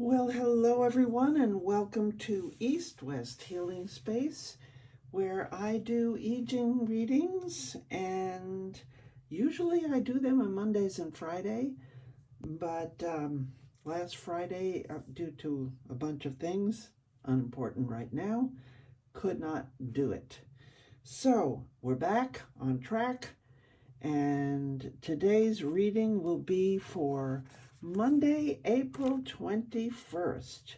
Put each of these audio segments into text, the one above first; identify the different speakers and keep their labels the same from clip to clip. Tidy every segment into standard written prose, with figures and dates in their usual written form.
Speaker 1: Well, hello everyone, and welcome to East West Healing Space, where I do I Ching readings, and usually I do them on Mondays and Friday, but last Friday, due to a bunch of things, unimportant right now, could not do it. So we're back on track, and today's reading will be for Monday, April 21st,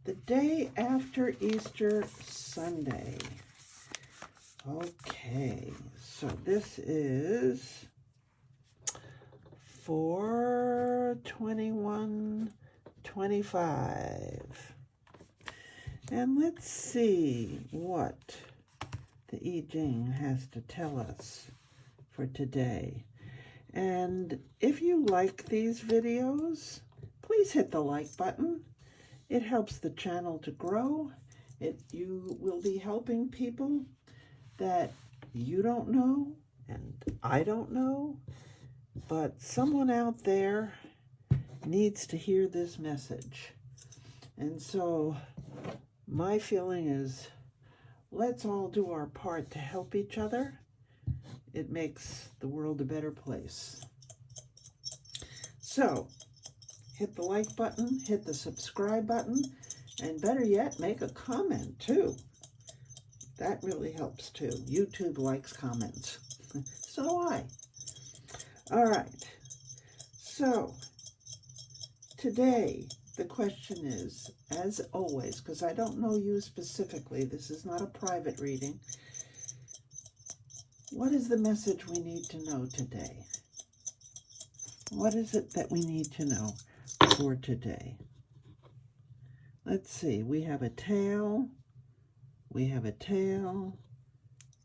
Speaker 1: the day after Easter Sunday. Okay, so this is for 21-25. And let's see what the I Ching has to tell us for today. And if you like these videos, please hit the like button. It helps the channel to grow. You will be helping people that you don't know and I don't know, but someone out there needs to hear this message. And so my feeling is, let's all do our part to help each other. It makes the world a better place. So, hit the like button, hit the subscribe button, and better yet, make a comment too. That really helps too. YouTube likes comments. So do I. All right. So, today, the question is, as always, because I don't know you specifically, this is not a private reading, what is the message we need to know today? What is it that we need to know for today? Let's see. We have a tail. We have a tail.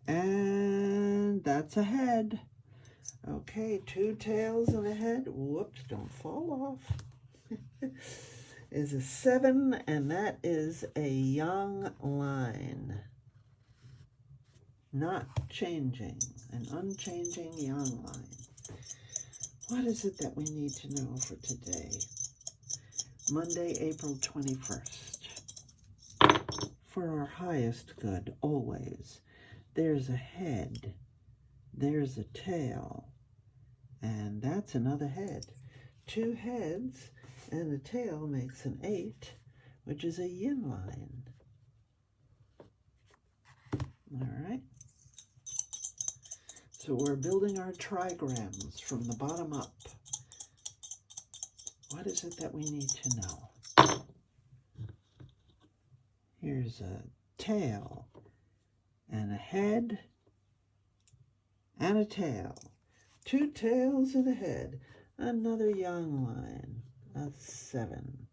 Speaker 1: And that's a head. Okay, two tails and a head. Whoops, don't fall off. Is a 7, and that is a young line. Not changing, an unchanging young line. What is it that we need to know for today? Monday, April 21st. For our highest good, always. There's a head, there's a tail, and that's another head. Two heads and a tail makes an 8, which is a yin line. All right. So we're building our trigrams from the bottom up. What is it that we need to know? Here's a tail and a head and a tail. Two tails and a head. Another young line, a 7.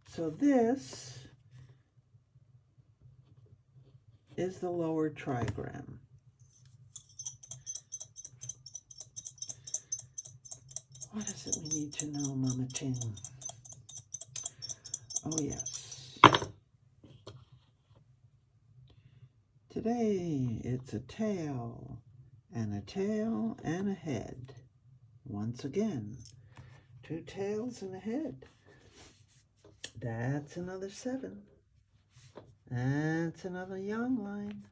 Speaker 1: So this is the lower trigram. What is it we need to know, Mama Ching? Oh, yes. Today, it's a tail and a tail and a head. Once again, two tails and a head. That's another 7. That's another young line.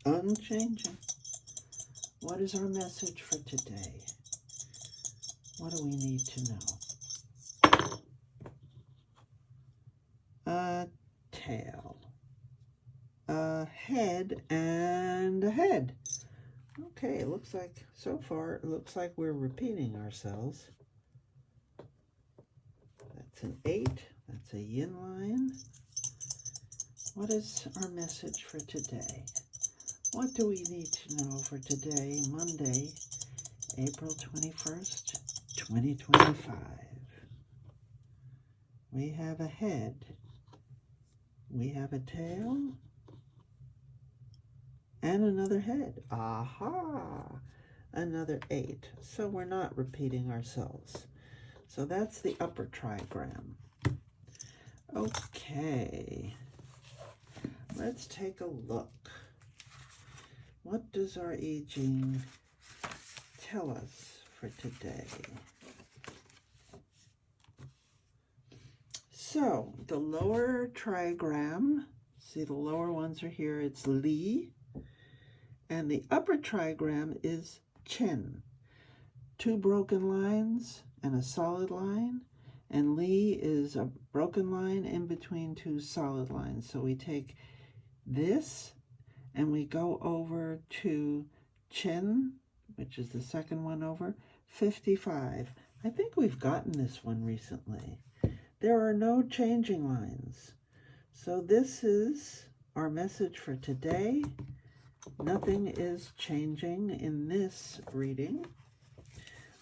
Speaker 1: Unchanging. What is our message for today? What do we need to know? A tail, a head, and a head. Okay, it looks like, so far, it looks like we're repeating ourselves. That's an 8. That's a yin line. What is our message for today? What do we need to know for today, Monday, April 21st, 2025? We have a head. We have a tail. And another head. Aha! Another 8. So we're not repeating ourselves. So that's the upper trigram. Okay. Let's take a look. What does our I Ching tell us for today. So the lower trigram, see the lower ones are here, it's Li, and the upper trigram is Chen. 2 broken lines and a solid line, and Li is a broken line in between 2 solid lines. So we take this and we go over to Chen, which is the second one over, 55. I think we've gotten this one recently. There are no changing lines. So this is our message for today. Nothing is changing in this reading.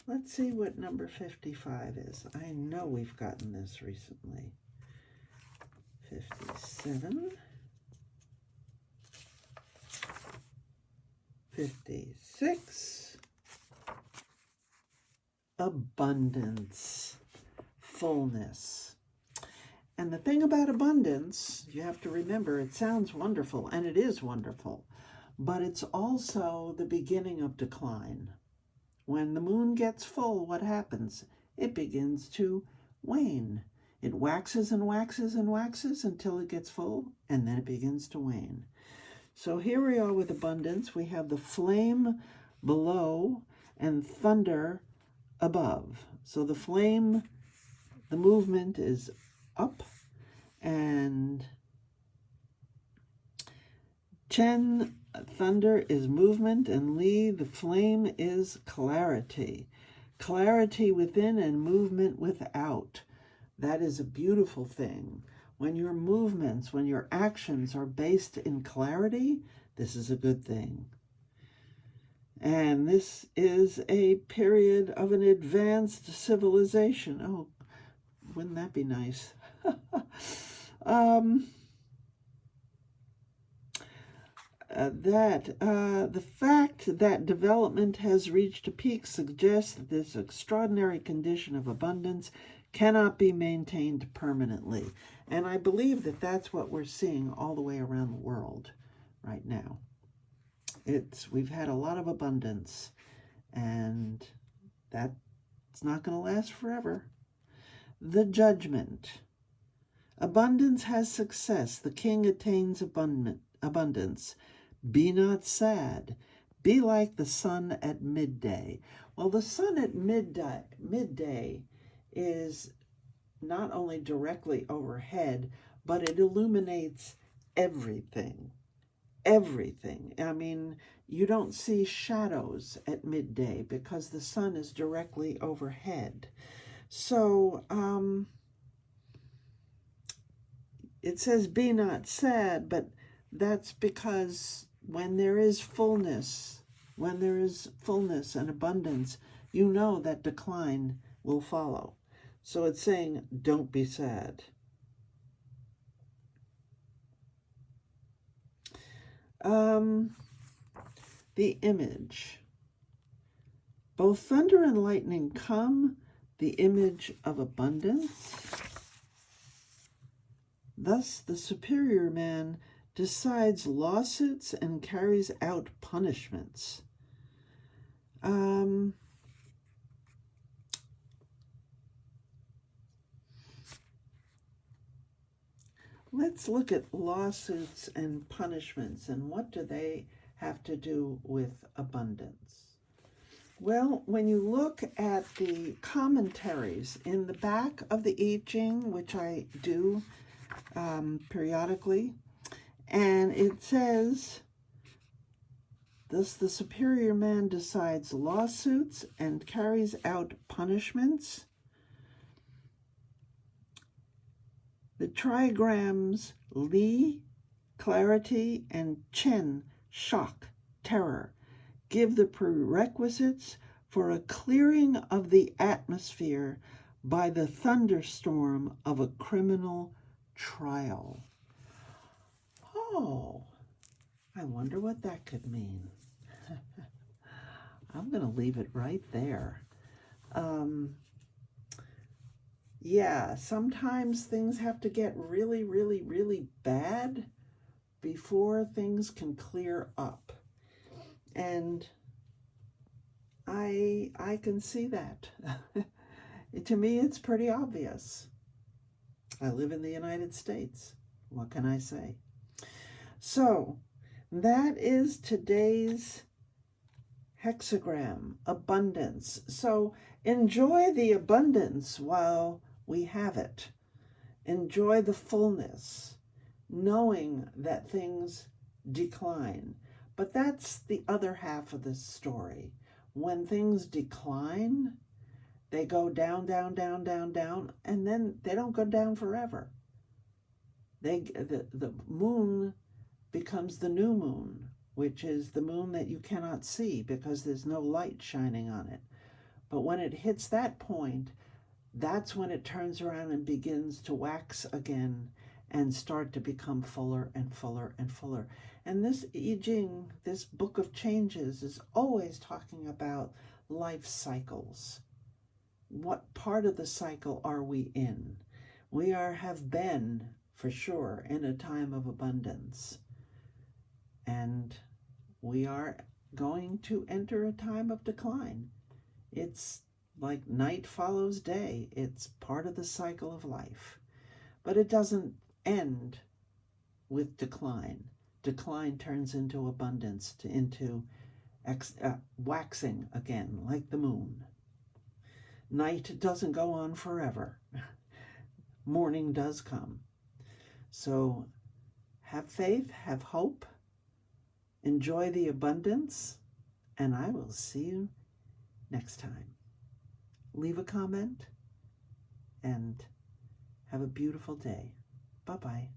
Speaker 1: Let's see what number 55 is. I know we've gotten this recently. 57. 56. Abundance. Fullness. And the thing about abundance, you have to remember, it sounds wonderful, and it is wonderful, but it's also the beginning of decline. When the moon gets full, what happens? It begins to wane. It waxes and waxes and waxes until it gets full, and then it begins to wane. So here we are with abundance. We have the flame below and thunder above. So the flame, the movement is up, and Chen, thunder, is movement, and Li, the flame, is clarity. Clarity within and movement without. That is a beautiful thing. When your movements, when your actions are based in clarity, this is a good thing. And this is a period of an advanced civilization. Oh, wouldn't that be nice? The fact that development has reached a peak suggests that this extraordinary condition of abundance cannot be maintained permanently. And I believe that that's what we're seeing all the way around the world right now. We've had a lot of abundance, and that's not going to last forever. The judgment. Abundance has success. The king attains abundance. Be not sad. Be like the sun at midday. Well, the sun at midday is not only directly overhead, but it illuminates everything. Everything. I mean, you don't see shadows at midday because the sun is directly overhead. So, it says be not sad, but that's because when there is fullness and abundance, you know that decline will follow. So it's saying, don't be sad. The image. Both thunder and lightning come, the image of abundance. Thus, the superior man decides lawsuits and carries out punishments. Let's look at lawsuits and punishments, and what do they have to do with abundance? Well, when you look at the commentaries in the back of the I Ching, which I do periodically, and it says, thus the superior man decides lawsuits and carries out punishments. The trigrams Li, clarity, and Chen, shock, terror, give the prerequisites for a clearing of the atmosphere by the thunderstorm of a criminal trial. Oh, I wonder what that could mean. I'm going to leave it right there. Yeah, sometimes things have to get really, really, really bad before things can clear up. And I can see that. To me, it's pretty obvious. I live in the United States. What can I say? So, that is today's hexagram, abundance. So, enjoy the abundance while we have it. Enjoy the fullness, knowing that things decline. But that's the other half of the story. When things decline, they go down, down, down, down, down, and then they don't go down forever. The moon becomes the new moon, which is the moon that you cannot see because there's no light shining on it. But when it hits that point, that's when it turns around and begins to wax again and start to become fuller and fuller and fuller. And this I Ching, this book of changes, is always talking about life cycles. What part of the cycle are we in? We have been, for sure, in a time of abundance. And we are going to enter a time of decline. It's like night follows day. It's part of the cycle of life. But it doesn't end with decline. Decline turns into abundance, into waxing again, like the moon. Night doesn't go on forever. Morning does come. So have faith, have hope, enjoy the abundance, and I will see you next time. Leave a comment and have a beautiful day. Bye-bye.